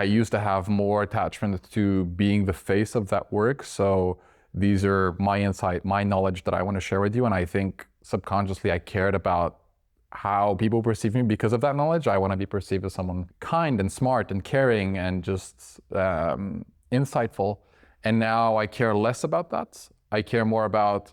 I used to have more attachment to being the face of that work. So these are my insight, my knowledge that I want to share with you. And I think subconsciously I cared about how people perceive me because of that knowledge. I want to be perceived as someone kind and smart and caring and just insightful. And now I care less about that. I care more about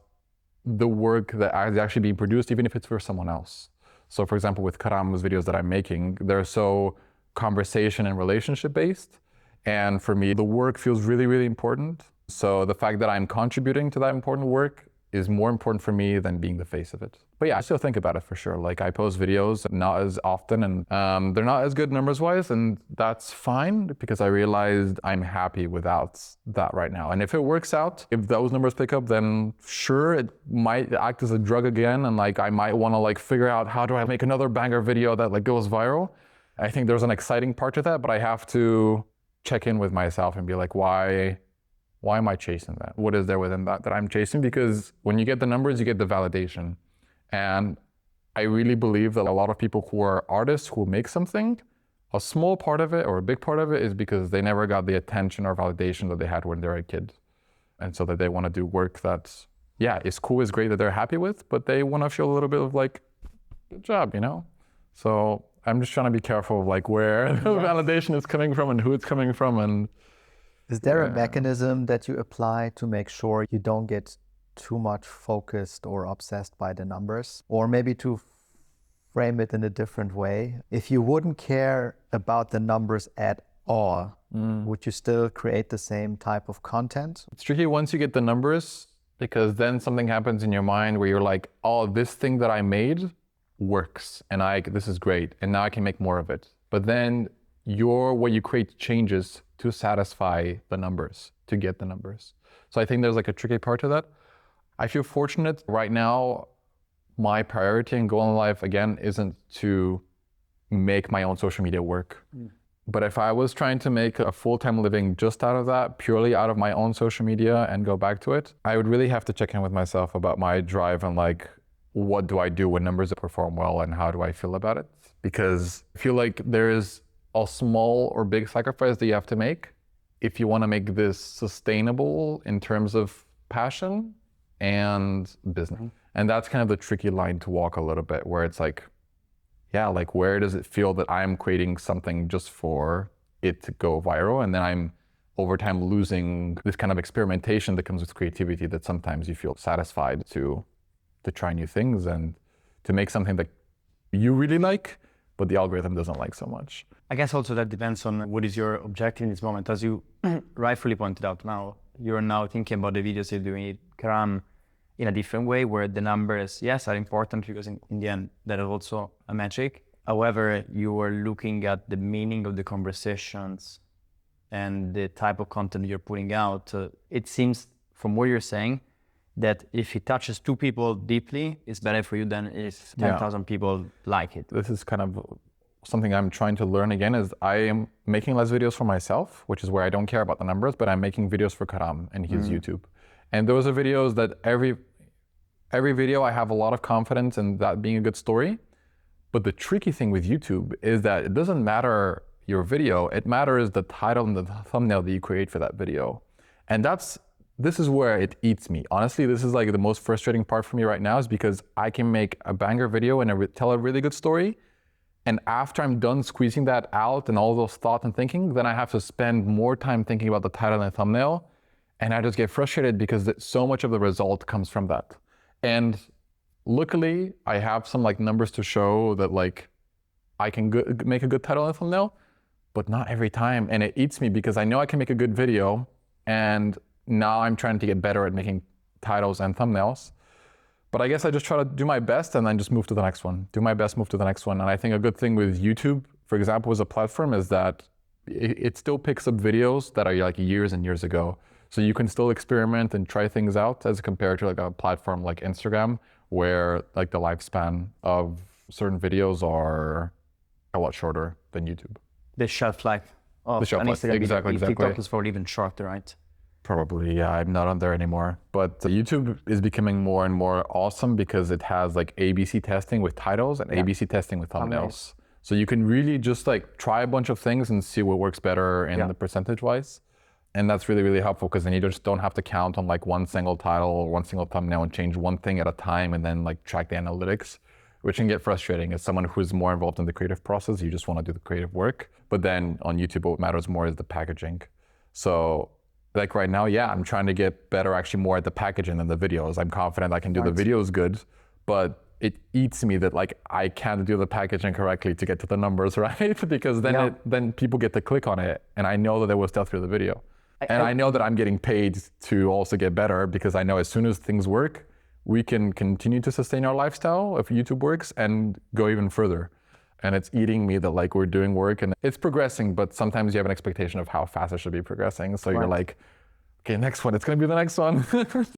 the work that is actually being produced, even if it's for someone else. So for example, with Karam's videos that I'm making, they're so conversation and relationship based. And for me, the work feels really, really important. So the fact that I'm contributing to that important work is more important for me than being the face of it. But yeah, I still think about it for sure. Like I post videos not as often and they're not as good numbers wise, and that's fine because I realized I'm happy without that right now. And if it works out, if those numbers pick up, then sure, it might act as a drug again. And like, I might want to like figure out how do I make another banger video that like goes viral. I think there's an exciting part to that, but I have to check in with myself and be like, why am I chasing that? What is there within that I'm chasing? Because when you get the numbers, you get the validation. And I really believe that a lot of people who are artists who make something, a small part of it or a big part of it is because they never got the attention or validation that they had when they were a kid. And so that they want to do work that, yeah, is cool, is great, that they're happy with, but they want to feel a little bit of like, good job, you know? So I'm just trying to be careful of like where the validation is coming from and who it's coming from. And is there a mechanism that you apply to make sure you don't get too much focused or obsessed by the numbers? Or maybe to frame it in a different way, if you wouldn't care about the numbers at all, would you still create the same type of content? It's tricky once you get the numbers, because then something happens in your mind where you're like, oh, this thing that I made works and this is great and now I can make more of it. But then what you create changes to satisfy the numbers, to get the numbers. So I think there's like a tricky part to that. I feel fortunate right now. My priority and goal in life, again, isn't to make my own social media work. But if I was trying to make a full-time living just out of that, purely out of my own social media and go back to it, I would really have to check in with myself about my drive and like, what do I do when numbers perform well and how do I feel about it? Because I feel like there is a small or big sacrifice that you have to make if you want to make this sustainable in terms of passion and business. And that's kind of the tricky line to walk a little bit, where it's like, yeah, like where does it feel that I'm creating something just for it to go viral, and then I'm over time losing this kind of experimentation that comes with creativity, that sometimes you feel satisfied to try new things and to make something that you really like, but the algorithm doesn't like so much. I guess also that depends on what is your objective in this moment. As you rightfully pointed out now, you're now thinking about the videos you're doing at Karam in a different way, where the numbers, yes, are important because in the end, that is also a metric. However, you are looking at the meaning of the conversations and the type of content you're putting out. It seems from what you're saying that if it touches 2 people deeply, it's better for you than if 10,000 people like it. This is kind of something I'm trying to learn again, is I am making less videos for myself, which is where I don't care about the numbers, but I'm making videos for Karam and his YouTube. And those are videos that every video I have a lot of confidence in that being a good story. But the tricky thing with YouTube is that it doesn't matter your video, it matters the title and the thumbnail that you create for that video. And this is where it eats me. Honestly, this is like the most frustrating part for me right now, is because I can make a banger video and tell a really good story. And after I'm done squeezing that out and all those thoughts and thinking, then I have to spend more time thinking about the title and the thumbnail. And I just get frustrated because so much of the result comes from that. And luckily, I have some like numbers to show that like I can make a good title and thumbnail, but not every time. And it eats me because I know I can make a good video, and now I'm trying to get better at making titles and thumbnails. But I guess I just try to do my best and then just move to the next one. Do my best, move to the next one. And I think a good thing with YouTube, for example, as a platform, is that it still picks up videos that are like years and years ago. So you can still experiment and try things out, as compared to like a platform like Instagram, where like the lifespan of certain videos are a lot shorter than YouTube. The shelf life of Instagram, exactly. TikTok is probably even shorter, right? Probably, yeah. I'm not on there anymore. But YouTube is becoming more and more awesome because it has like ABC testing with titles and ABC testing with thumbnails. So you can really just like try a bunch of things and see what works better in the percentage wise. And that's really, really helpful because then you just don't have to count on like one single title or one single thumbnail and change one thing at a time and then like track the analytics, which can get frustrating. As someone who's more involved in the creative process, you just want to do the creative work. But then on YouTube, what matters more is the packaging. So like right now, I'm trying to get better actually more at the packaging than the videos. I'm confident I can do the videos good, but it eats me that like I can't do the packaging correctly to get to the numbers, right? Because then then people get to click on it and I know that they will still through the video. And I know that I'm getting paid to also get better because I know as soon as things work, we can continue to sustain our lifestyle if YouTube works and go even further. And it's eating me that like we're doing work and it's progressing, but sometimes you have an expectation of how fast it should be progressing. So you're like, okay, next one, it's gonna be the next one.